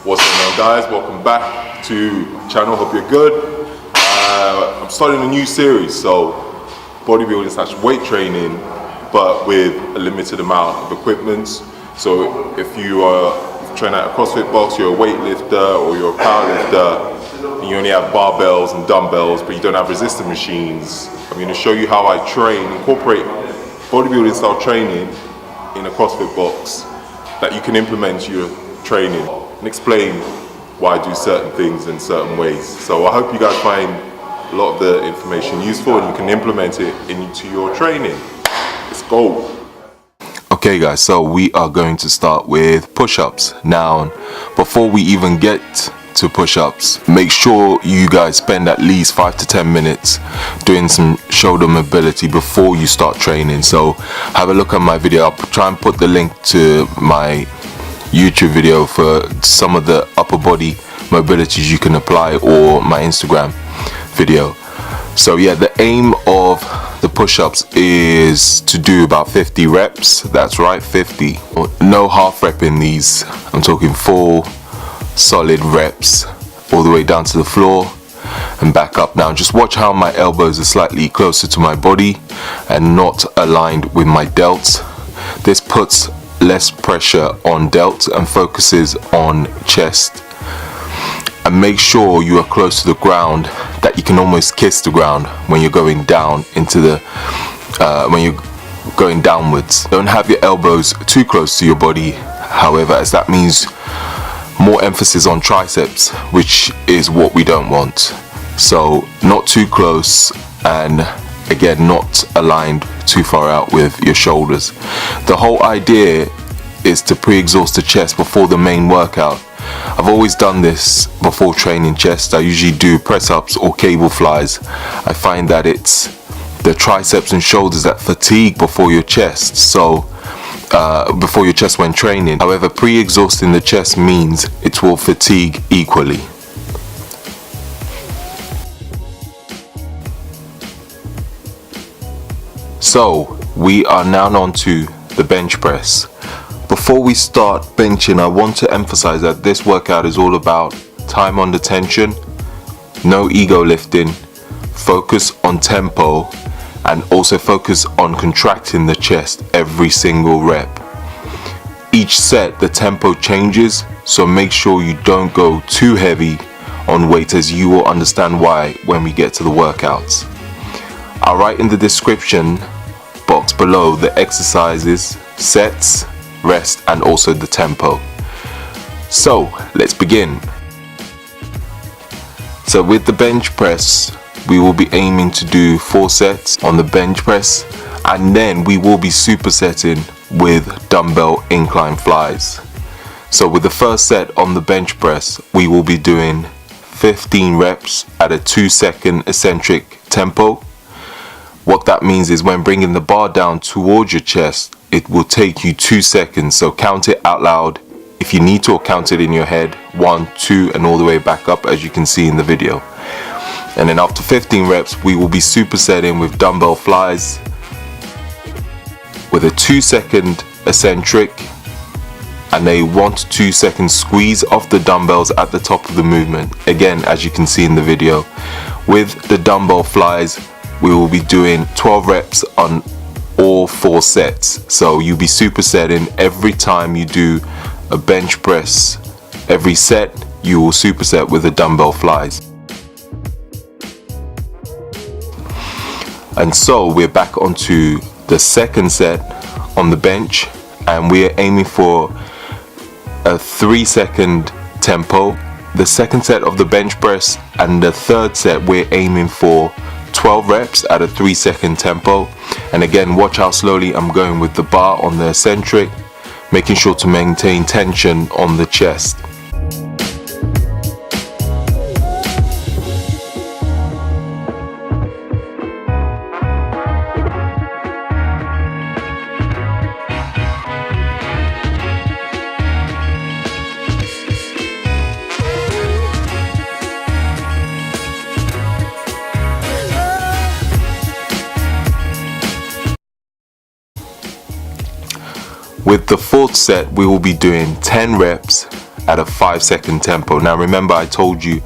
What's going on, guys? Welcome back to the channel. Hope you're good. I'm starting a new series, so bodybuilding / weight training, but with a limited amount of equipment. So if you are training at a CrossFit box, you're a weightlifter or you're a powerlifter, and you only have barbells and dumbbells, but you don't have resistance machines, I'm going to show you how I incorporate bodybuilding style training in a CrossFit box that you can implement to your training and explain why I do certain things in certain ways. So I hope you guys find a lot of the information useful and you can implement it into your training. Let's go. Okay guys, so we are going to start with push-ups. Now, before we even get to push-ups, make sure you guys spend at least 5 to 10 minutes doing some shoulder mobility before you start training. So have a look at my video. I'll try and put the link to my YouTube video for some of the upper body mobilities you can apply, or my Instagram video. So yeah, the aim of the push-ups is to do about 50 reps. That's right, 50. No half rep in these. I'm talking full solid reps all the way down to the floor and back up. Now just watch how my elbows are slightly closer to my body and not aligned with my delts. This puts less pressure on delts and focuses on chest. And make sure you are close to the ground, that you can almost kiss the ground when you're going down into the when you're going downwards. Don't have your elbows too close to your body, however, as that means more emphasis on triceps, which is what we don't want. So not too close, and again not aligned too far out with your shoulders. The whole idea is to pre-exhaust the chest before the main workout. I've always done this before training chest. I usually do press-ups or cable flies. I find that it's the triceps and shoulders that fatigue before your chest, so before your chest when training. However, pre-exhausting the chest means it will fatigue equally. So we are now on to the bench press. Before we start benching, I want to emphasize that this workout is all about time under tension, no ego lifting, focus on tempo, and also focus on contracting the chest every single rep. Each set the tempo changes, so make sure you don't go too heavy on weight, as you will understand why when we get to the workouts. I'll write in the description box below the exercises, sets, rest, and also the tempo. So let's begin. So with the bench press, we will be aiming to do 4 sets on the bench press, and then we will be supersetting with dumbbell incline flies. So with the first set on the bench press, we will be doing 15 reps at a 2-second eccentric tempo. What that means is when bringing the bar down towards your chest, it will take you 2 seconds. So count it out loud if you need to, or count it in your head, 1, 2, and all the way back up, as you can see in the video. And then after 15 reps, we will be supersetting with dumbbell flies with a 2-second eccentric and a 1 to 2 second squeeze of the dumbbells at the top of the movement. Again, as you can see in the video, with the dumbbell flies, we will be doing 12 reps on all 4 sets. So you'll be supersetting every time you do a bench press. Every set you will superset with the dumbbell flies. And so we're back onto the second set on the bench, and we're aiming for a 3-second tempo. The second set of the bench press and the third set, we're aiming for 12 reps at a 3-second tempo. And again, watch how slowly I'm going with the bar on the eccentric, making sure to maintain tension on the chest. With the fourth set, we will be doing 10 reps at a 5-second tempo. Now remember, I told you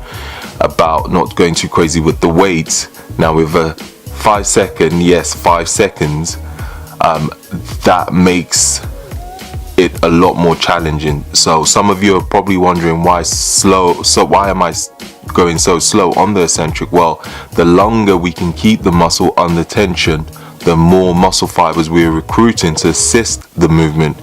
about not going too crazy with the weights. Now with a 5 second, yes, 5 seconds, that makes it a lot more challenging. So some of you are probably wondering why am I going so slow on the eccentric? Well, the longer we can keep the muscle under tension, the more muscle fibers we're recruiting to assist the movement,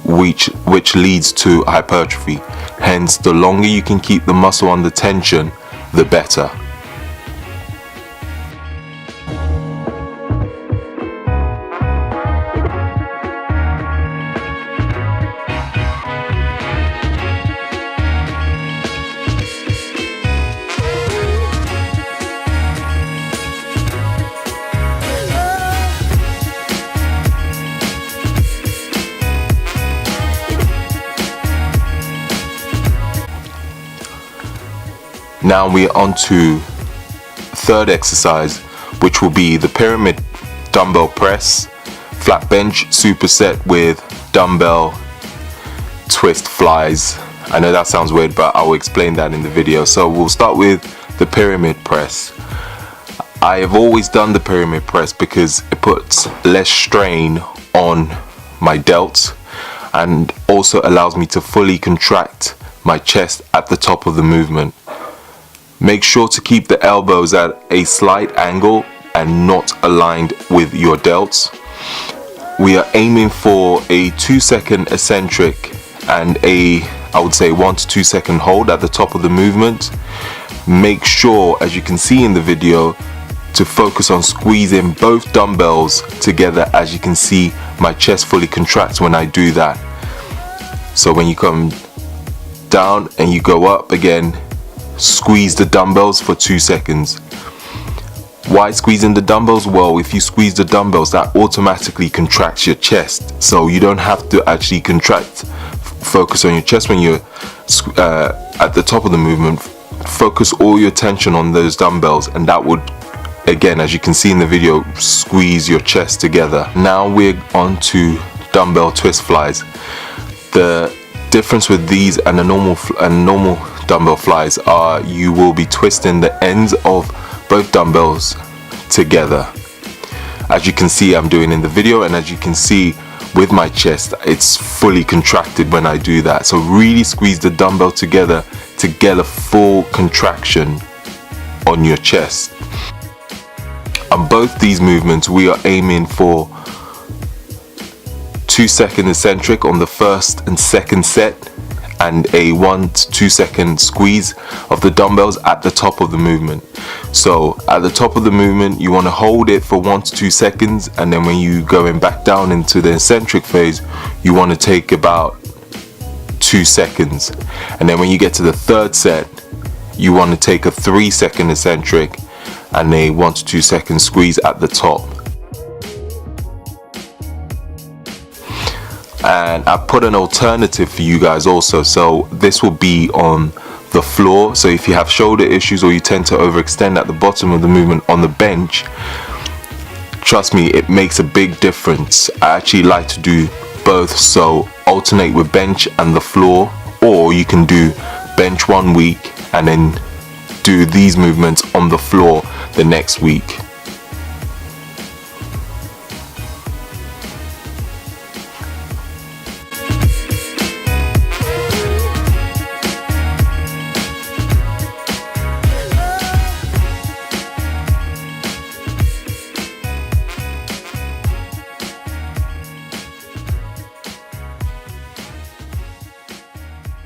which leads to hypertrophy. Hence, the longer you can keep the muscle under tension, the better. Now we're on to third exercise, which will be the pyramid dumbbell press, flat bench superset with dumbbell twist flies. I know that sounds weird, but I will explain that in the video. So we'll start with the pyramid press. I have always done the pyramid press because it puts less strain on my delts and also allows me to fully contract my chest at the top of the movement. Make sure to keep the elbows at a slight angle and not aligned with your delts. We are aiming for a 2-second eccentric and I would say 1 to 2 second hold at the top of the movement. Make sure, as you can see in the video, to focus on squeezing both dumbbells together. As you can see, my chest fully contracts when I do that. So when you come down and you go up again, squeeze the dumbbells for 2 seconds. Why squeezing the dumbbells? Well, if you squeeze the dumbbells, that automatically contracts your chest, so you don't have to actually focus on your chest when you're at the top of the movement. Focus all your tension on those dumbbells, and that would, again, as you can see in the video, squeeze your chest together. Now we're on to dumbbell twist flies. The difference with these and a normal dumbbell flies are you will be twisting the ends of both dumbbells together, as you can see I'm doing in the video, and as you can see with my chest, it's fully contracted when I do that. So really squeeze the dumbbell together to get a full contraction on your chest. On both these movements, we are aiming for 2-second eccentric on the first and second set, and a 1 to 2 second squeeze of the dumbbells at the top of the movement. So at the top of the movement, you want to hold it for 1 to 2 seconds, and then when you going back down into the eccentric phase, you want to take about 2 seconds. And then when you get to the third set, you want to take a 3-second eccentric and a 1 to 2 second squeeze at the top. And I put an alternative for you guys also, so this will be on the floor. So if you have shoulder issues or you tend to overextend at the bottom of the movement on the bench, trust me, it makes a big difference. I actually like to do both, so alternate with bench and the floor, or you can do bench 1 week and then do these movements on the floor the next week.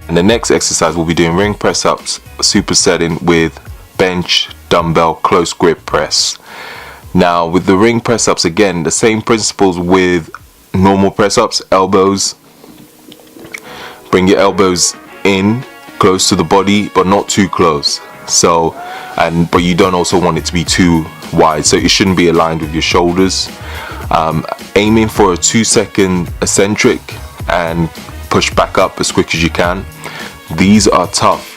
And the next exercise we'll be doing ring press ups, supersetting with bench dumbbell close grip press. Now with the ring press ups, again, the same principles with normal press ups. Elbows, bring your elbows in close to the body but not too close. So, but you don't also want it to be too wide, so it shouldn't be aligned with your shoulders. Aiming for a 2-second eccentric and push back up as quick as you can. These are tough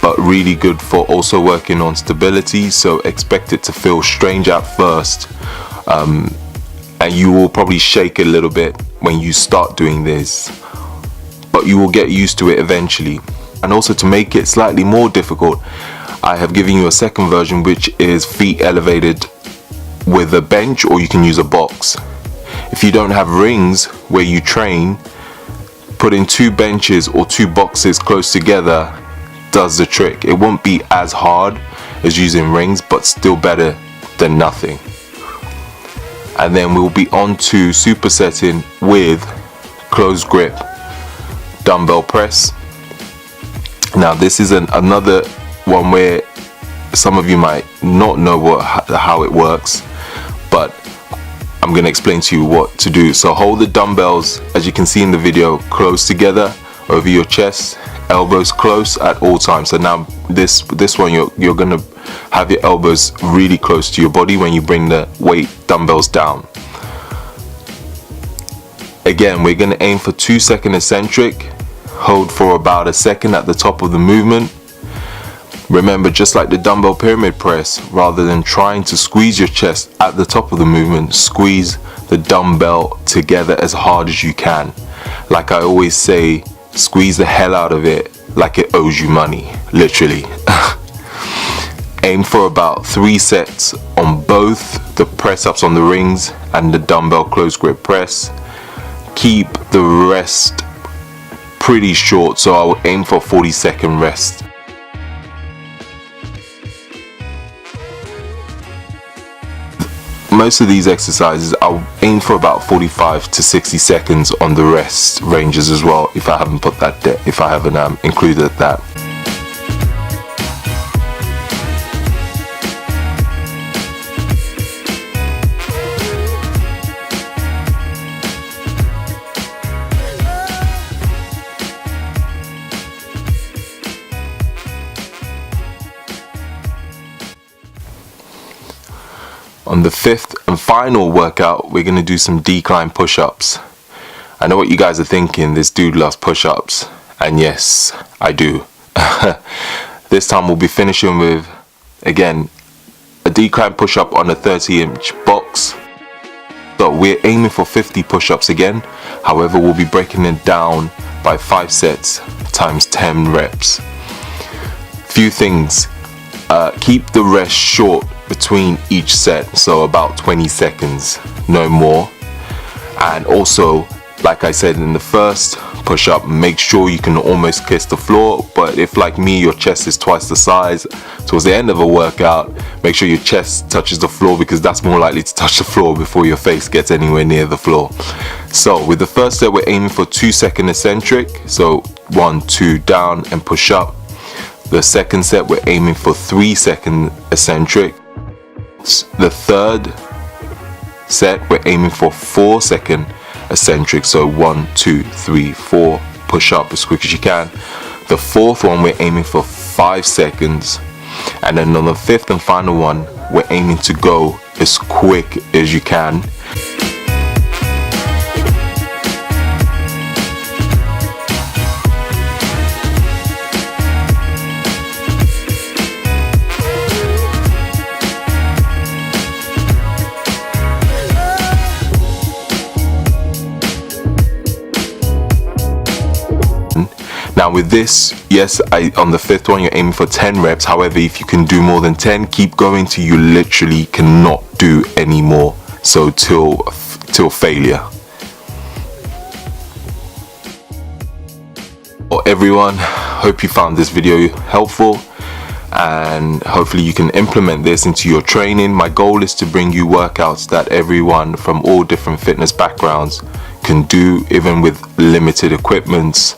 but really good for also working on stability, so expect it to feel strange at first, and you will probably shake a little bit when you start doing this, but you will get used to it eventually. And also, to make it slightly more difficult, I have given you a second version, which is feet elevated with a bench, or you can use a box. If you don't have rings where you train, putting 2 benches or 2 boxes close together does the trick. It won't be as hard as using rings, but still better than nothing. And then we'll be on to supersetting with closed grip dumbbell press. Now this is another one where some of you might not know how it works, but I'm going to explain to you what to do. So hold the dumbbells, as you can see in the video, close together over your chest, elbows close at all times. So now this one, you're going to have your elbows really close to your body when you bring the weight dumbbells down. Again, we're going to aim for 2-second eccentric. Hold for about a second at the top of the movement. Remember, just like the dumbbell pyramid press, rather than trying to squeeze your chest at the top of the movement, squeeze the dumbbell together as hard as you can. Like I always say, squeeze the hell out of it like it owes you money, literally. Aim for about 3 sets on both the press ups on the rings and the dumbbell close grip press. Keep the rest pretty short, so I will aim for 40-second rest. Most of these exercises I'll aim for about 45 to 60 seconds on the rest ranges as well, if I haven't included that. On the 5th and final workout, we're going to do some decline push-ups. I know what you guys are thinking, this dude loves push-ups. And yes, I do. This time we'll be finishing with, again, a decline push-up on a 30-inch box. So we're aiming for 50 push-ups again. However, we'll be breaking it down by 5 sets times 10 reps. Few things. Keep the rest short between each set, so about 20 seconds, no more. And also, like I said in the first push-up, make sure you can almost kiss the floor. But if, like me, your chest is twice the size, towards the end of a workout, make sure your chest touches the floor, because that's more likely to touch the floor before your face gets anywhere near the floor. So with the first set, we're aiming for 2-second eccentric, so 1, 2 down and push up. The second set, we're aiming for 3-second eccentric. The third set, we're aiming for 4-second eccentric, so 1, 2, 3, 4, push up as quick as you can. The fourth one, we're aiming for 5 seconds, and then on the 5th and final one, we're aiming to go as quick as you can. Now with this, yes, on the 5th one, you're aiming for 10 reps. However, if you can do more than 10, keep going till you literally cannot do any more. So till failure. Well, everyone, hope you found this video helpful, and hopefully you can implement this into your training. My goal is to bring you workouts that everyone from all different fitness backgrounds can do, even with limited equipment.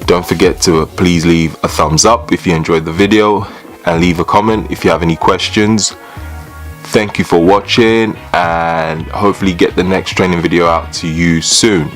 Don't forget to please leave a thumbs up if you enjoyed the video, and leave a comment if you have any questions. Thank you for watching, and hopefully get the next training video out to you soon.